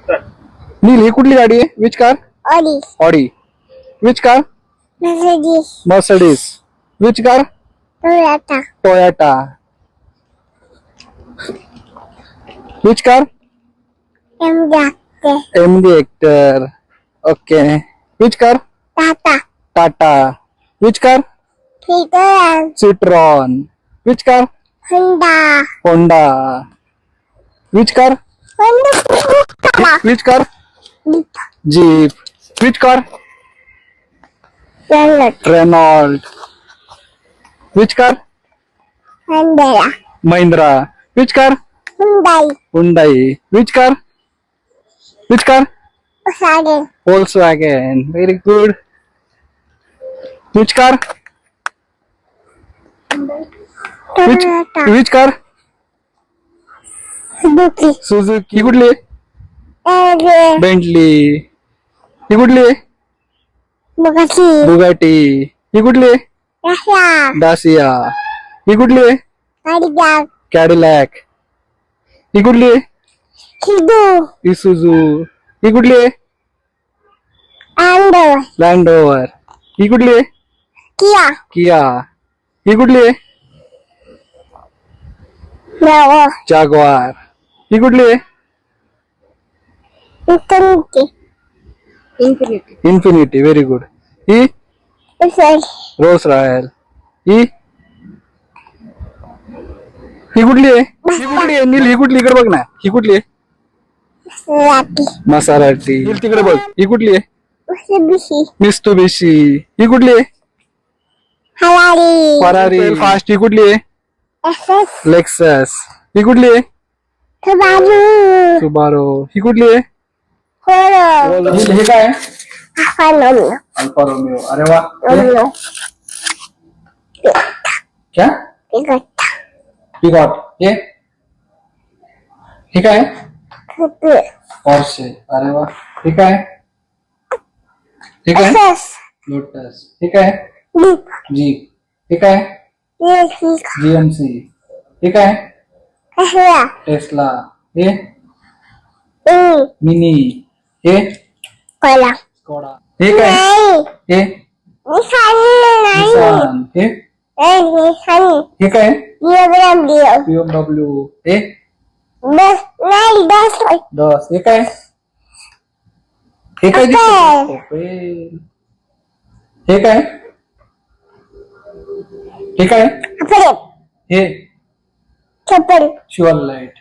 नील ही कुठली गाडी आहे? Which car? Audi Audi. Which car? Mercedes Mercedes. Which car? Toyota Toyota. Which car? MG Hector MD Hector. Okay. Which car? Tata Tata. Which car? Citroen Citroen. Which car? Honda Honda. Which car? Honda which car? Jeep. Which car? Renault Renault. Which car? Honda Mahindra. Which car? Hyundai Hyundai. Which car? Which car? Volkswagen Volkswagen. Very good. Which car? Toyota Which car? Suzuki Suzuki. ही कुठली आहे? Audi Bentley. ही कुठली आहे? Bugatti Bugatti. ही कुठली आहे? Russia डासिया. ही कुठली आहे? Cadillac कॅडिलॅक. ही कुठली आहे? Kidu Isuzu. ही कुठली आहे? Ander land rover. ही कुठली आहे? Kia KIA. ही कुठली आहे? Bravo jaguar. ही कुठली आहे? Infiniti Infiniti. Very good. ही Mercedes रोल्स रॉयल. ही ही कुठली आहे? ही कुठली आहे? नील ही कुठली? इकडे बघ ना. ही कुठली आहे? Maserati मसाराटी. नील तिकडे बघ. ही कुठली आहे? Mitsubishi Mitsubishi. ही कुठली आहे? Ferrari फरारी. फास्ट. ही कुठली आहे? SS Lexus. ही कुठली आहे? Subaru सुबारो. ही कुठली आहे? Polo नील हे काय? Alfa Romeo alpha Romeo. अरे वा. Romeo क्या? Toyota picot. हे काय? Coupe Porsche. अरे वा. हे काय? हे काय? SS lotus. हे काय? Jeep jeep. हे काय? Mexico GMC. हे काय? Tesla Tesla. हे Mini मिनी. हे Cola स्कोडा. हे काय? नाही हे Nissan नाही निसान. Nissan हे काय? BMW BMW. हे बस नाही बस 10. हे काय? हे काय दिसतं? ओपेल. हे काय? हे काय? आपले हे चप्पल शिवल लाईट.